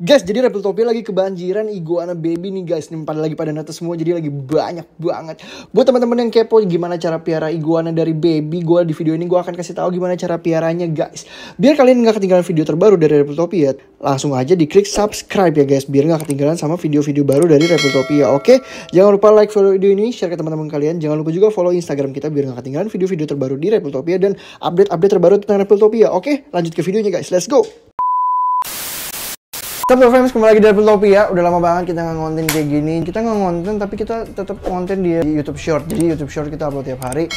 Guys, jadi Reptiltopia lagi kebanjiran iguana baby nih guys. Nih pada netes semua, jadi lagi banyak banget. Buat teman-teman yang kepo gimana cara piara iguana dari baby, di video ini gue akan kasih tahu gimana cara piaranya guys. Biar kalian nggak ketinggalan video terbaru dari Reptiltopia, langsung aja diklik subscribe ya guys, biar nggak ketinggalan sama video-video baru dari Reptiltopia. Oke, jangan lupa like, follow video ini, share ke teman-teman kalian. Jangan lupa juga follow Instagram kita biar nggak ketinggalan video-video terbaru di Reptiltopia dan update-update terbaru tentang Reptiltopia. Oke, lanjut ke videonya guys, let's go. Tapi friends, kembali lagi di Reptiltopia. Udah lama banget kita nggak ngonten kayak gini. Kita nggak ngonten, tapi kita tetap konten di YouTube Short. Jadi YouTube Short kita upload tiap hari.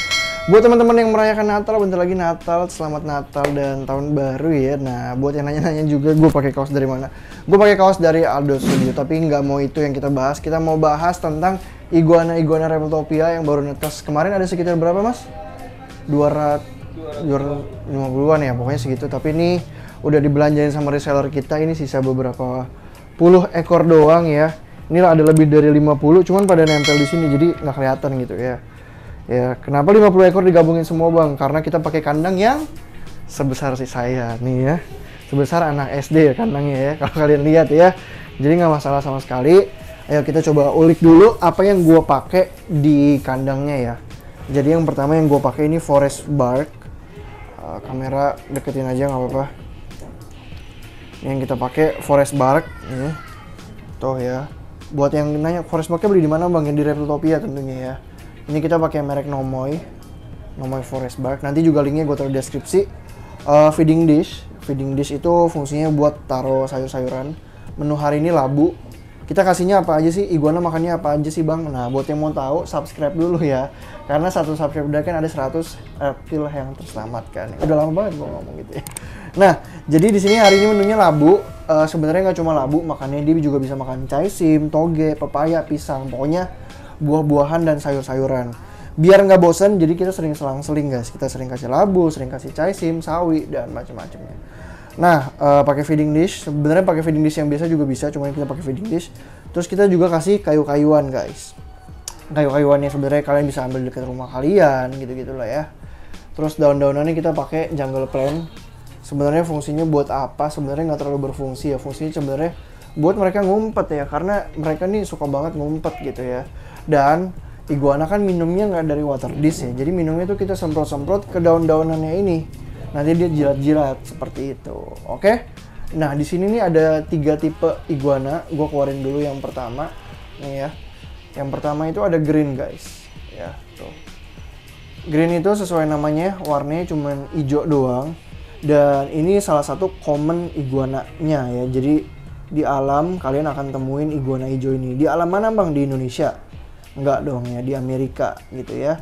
Buat teman-teman yang merayakan Natal, bentar lagi Natal, selamat Natal dan Tahun Baru ya. Nah, buat yang nanya-nanya juga, gue pakai kaos dari mana? Gue pakai kaos dari Aldo Studio. Tapi nggak mau itu yang kita bahas. Kita mau bahas tentang iguana Reptiltopia yang baru netes. Kemarin ada sekitar berapa mas? 250-an ya, pokoknya segitu. Tapi ini udah dibelanjain sama reseller kita, ini sisa beberapa puluh ekor doang ya. Ini ada lebih dari 50, cuman pada nempel di sini jadi nggak kelihatan gitu ya. Ya, kenapa 50 ekor digabungin semua bang? Karena kita pakai kandang yang sebesar si saya nih ya. Sebesar anak SD ya kandangnya ya, kalau kalian lihat ya. Jadi nggak masalah sama sekali. Ayo kita coba ulik dulu apa yang gue pakai di kandangnya ya. Jadi yang pertama yang gue pakai ini forest bark. Kamera deketin aja nggak apa-apa. Yang kita pakai forest bark ini tuh ya. Buat yang nanya forest barknya beli di mana bang? Yang di Reptiltopia tentunya ya. Ini kita pakai merek Nomoy forest bark. Nanti juga linknya gue taruh di deskripsi. Feeding dish itu fungsinya buat taruh sayur-sayuran. Menu hari ini labu. Kita kasihnya apa aja sih? Iguana makannya apa aja sih bang? Nah, buat yang mau tahu subscribe dulu ya. Karena satu subscribe udah kan ada 100 reptil yang terselamatkan. Udah lama banget gue ngomong gitu ya. Nah, jadi di sini hari ini menunya labu. Sebenarnya nggak cuma labu, makannya dia juga bisa makan caisim, toge, pepaya, pisang. Pokoknya buah-buahan dan sayur-sayuran. Biar nggak bosan, jadi kita sering selang-seling guys. Kita sering kasih labu, sering kasih caisim, sawi dan macam-macamnya. Nah, pakai feeding dish. Sebenarnya pakai feeding dish yang biasa juga bisa, cuma kita pakai feeding dish. Terus kita juga kasih kayu-kayuan guys. Kayu-kayuannya sebenarnya kalian bisa ambil dekat rumah kalian, gitu-gitulah ya. Terus daun-daunannya kita pakai jungle plant. Sebenarnya fungsinya buat apa? Sebenarnya nggak terlalu berfungsi ya. Fungsinya sebenarnya buat mereka ngumpet ya, karena mereka nih suka banget ngumpet gitu ya. Dan iguana kan minumnya nggak dari water dish ya. Jadi minumnya tuh kita semprot-semprot ke daun-daunannya ini. Nanti dia jilat-jilat seperti itu. Oke? Nah, di sini nih ada 3 tipe iguana. Gue keluarin dulu yang pertama. Nih ya. Yang pertama itu ada green, guys. Ya, tuh. Green itu sesuai namanya, warnanya cuma hijau doang. Dan ini salah satu common iguananya ya. Jadi di alam kalian akan temuin iguana hijau ini. Di alam mana, Bang? Di Indonesia? Enggak dong ya, di Amerika gitu ya.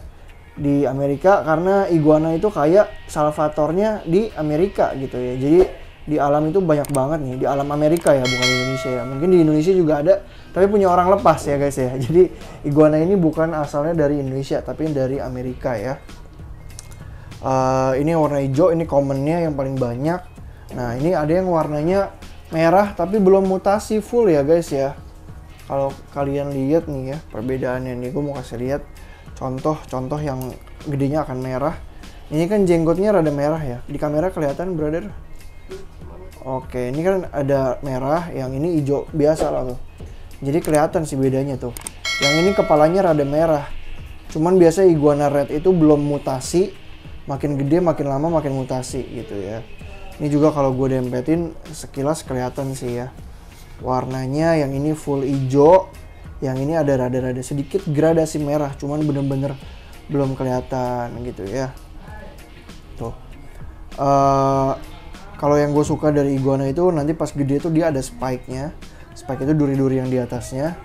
Di Amerika karena iguana itu kayak salvatornya di Amerika gitu ya. Jadi di alam itu banyak banget nih, di alam Amerika ya, bukan di Indonesia ya. Mungkin di Indonesia juga ada, tapi punya orang lepas ya guys ya. Jadi iguana ini bukan asalnya dari Indonesia, tapi dari Amerika ya. Ini warna hijau, ini commonnya yang paling banyak. Nah, ini ada yang warnanya merah tapi belum mutasi full ya guys ya. Kalau kalian lihat nih ya, perbedaannya nih, gue mau kasih lihat contoh yang gedenya akan merah. Ini kan jenggotnya rada merah ya. Di kamera kelihatan, brother? Oke, ini kan ada merah, yang ini hijau biasa lah tuh. Jadi kelihatan sih bedanya tuh. Yang ini kepalanya rada merah. Cuman biasa iguana red itu belum mutasi. Makin gede, makin lama makin mutasi gitu ya. Ini juga kalau gue dempetin sekilas kelihatan sih ya. Warnanya yang ini full hijau. Yang ini ada rada-rada sedikit gradasi merah, cuman bener-bener belum kelihatan gitu ya. Tuh. Kalau yang gue suka dari iguana itu nanti pas gede tuh dia ada spike-nya. Spike itu duri-duri yang di atasnya.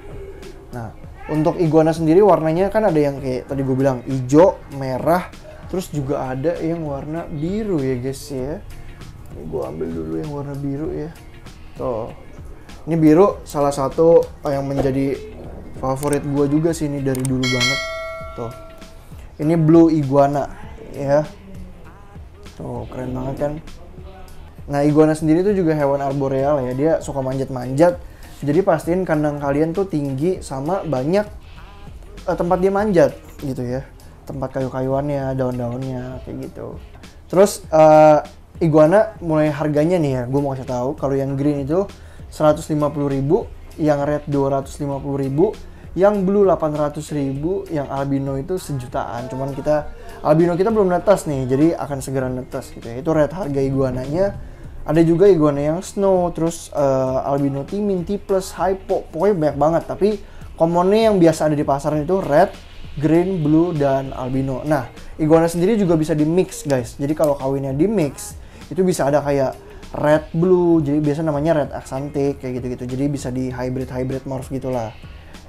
Nah, untuk iguana sendiri warnanya kan ada yang kayak tadi gue bilang hijau, merah, terus juga ada yang warna biru ya guys ya. Ini gue ambil dulu yang warna biru ya. Tuh. Ini biru salah satu yang menjadi favorit gue juga sih ini dari dulu banget. Tuh. Ini blue iguana ya. Tuh, keren banget kan. Nah, iguana sendiri tuh juga hewan arboreal ya. Dia suka manjat-manjat. Jadi pastiin kandang kalian tuh tinggi sama banyak tempat dia manjat gitu ya. Tempat kayu-kayuannya, daun-daunnya kayak gitu. Terus iguana mulai harganya nih ya, gue mau kasih tahu kalau yang green itu 150.000, yang red 250.000, yang blue 800.000, yang albino itu sejutaan. Cuman albino kita belum netes nih, jadi akan segera netes gitu ya. Itu red harga iguananya. Ada juga iguana yang snow, terus albino timin, T+, hypo, pokoknya banyak banget. Tapi commonnya yang biasa ada di pasaran itu red, green, blue, dan albino. Nah, iguana sendiri juga bisa di mix guys. Jadi kalau kawinnya di mix, itu bisa ada kayak red blue, jadi biasa namanya red axanthic kayak gitu-gitu. Jadi bisa di hybrid morph gitulah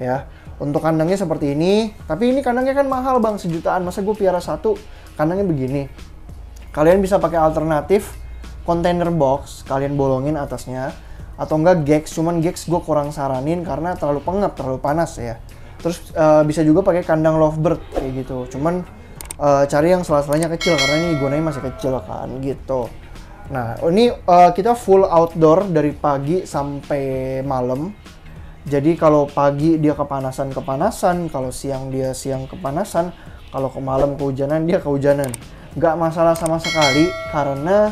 ya. Untuk kandangnya seperti ini, tapi ini kandangnya kan mahal bang, sejutaan. Masa gue piara satu kandangnya begini? Kalian bisa pakai alternatif container box, kalian bolongin atasnya, atau enggak gex. Cuman gex gue kurang saranin karena terlalu pengap, terlalu panas ya. Terus bisa juga pakai kandang lovebird kayak gitu. Cuman cari yang sela-selanya kecil karena ini iguananya masih kecil kan gitu. Nah, ini kita full outdoor dari pagi sampai malam. Jadi kalau pagi dia kepanasan, kalau siang dia siang kepanasan, kalau ke malam kehujanan dia kehujanan. Nggak masalah sama sekali karena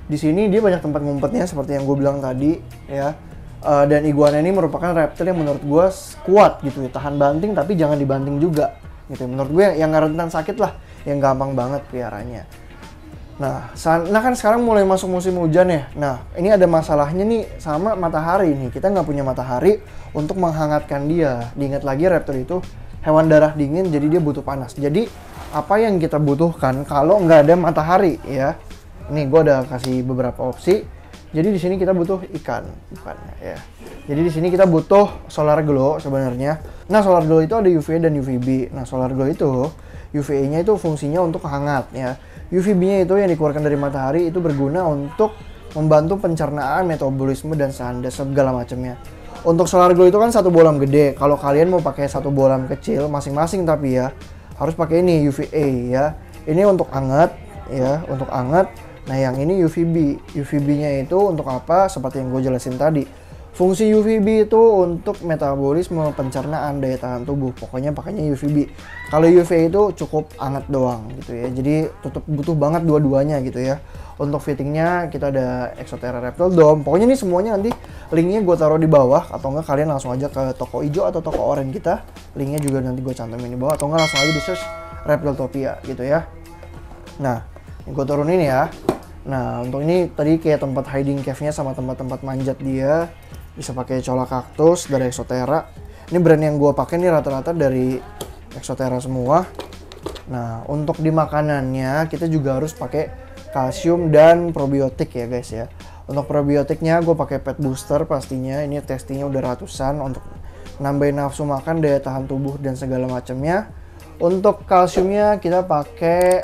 di sini dia banyak tempat ngumpetnya seperti yang gue bilang tadi ya. Dan iguana ini merupakan reptil yang menurut gue kuat gitu ya, tahan banting tapi jangan dibanting juga gitu. Menurut gue yang nggak rentan sakit lah, yang gampang banget piaranya. Nah kan sekarang mulai masuk musim hujan ya. Nah ini ada masalahnya nih sama matahari nih. Kita nggak punya matahari untuk menghangatkan dia. Diingat lagi reptil itu hewan darah dingin, jadi dia butuh panas. Jadi apa yang kita butuhkan kalau nggak ada matahari ya? Nih gue udah kasih beberapa opsi. Jadi di sini kita butuh ikan ya. Jadi di sini kita butuh solar glow sebenarnya. Nah solar glow itu ada UVA dan UVB. Nah solar glow itu UVA-nya itu fungsinya untuk hangat ya. UVB-nya itu yang dikeluarkan dari matahari itu berguna untuk membantu pencernaan, metabolisme dan segala macamnya. Untuk solar glow itu kan satu bolam gede. Kalau kalian mau pakai satu bolam kecil masing-masing tapi ya harus pakai ini UVA ya. Ini untuk hangat ya, untuk hangat. Nah yang ini UVB. UVB-nya itu untuk apa? Seperti yang gue jelasin tadi. Fungsi UVB itu untuk metabolisme, pencernaan, daya tahan tubuh. Pokoknya pakainya UVB. Kalau UVA itu cukup hangat doang gitu ya. Jadi butuh banget dua-duanya gitu ya. Untuk fittingnya kita ada Exoterra Reptile Dome. Pokoknya ini semuanya nanti linknya gue taruh di bawah. Atau enggak kalian langsung aja ke toko hijau atau toko oranye kita. Linknya juga nanti gue cantumin di bawah. Atau enggak langsung aja di search Reptiltopia gitu ya. Nah ini gue turunin ya. Nah untuk ini tadi kayak tempat hiding cave-nya sama tempat-tempat manjat dia. Bisa pakai cola kaktus dari Exoterra. Ini brand yang gue pakai nih rata-rata dari Exoterra semua. Nah untuk di makanannya kita juga harus pakai kalsium dan probiotik ya guys ya. Untuk probiotiknya gue pakai pet booster pastinya. Ini testingnya udah ratusan untuk nambahin nafsu makan, daya tahan tubuh dan segala macamnya. Untuk kalsiumnya kita pakai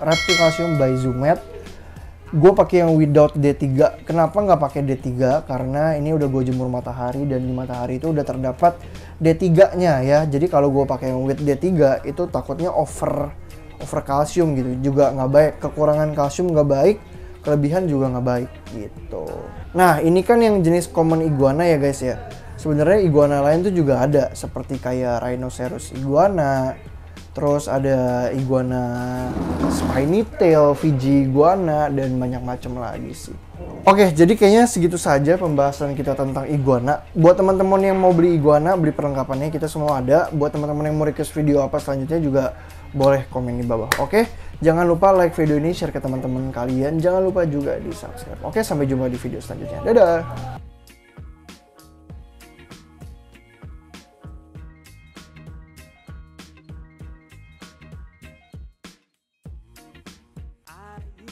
Reptil Calcium by Zoomed. Gue pakai yang without D3. Kenapa nggak pakai D3? Karena ini udah gue jemur matahari dan di matahari itu udah terdapat D3-nya ya. Jadi kalau gue pakai yang with D3 itu takutnya over kalsium gitu. Juga nggak baik. Kekurangan kalsium nggak baik, kelebihan juga nggak baik gitu. Nah ini kan yang jenis common iguana ya guys ya. Sebenarnya iguana lain tuh juga ada seperti kayak Rhinoceros iguana, terus ada iguana spiny tail, Fiji iguana, dan banyak macam lagi sih. Oke, jadi kayaknya segitu saja pembahasan kita tentang iguana. Buat teman-teman yang mau beli iguana, beli perlengkapannya kita semua ada. Buat teman-teman yang mau request video apa selanjutnya juga boleh komen di bawah. Oke, jangan lupa like video ini, share ke teman-teman kalian. Jangan lupa juga di subscribe. Oke, sampai jumpa di video selanjutnya. Dadah!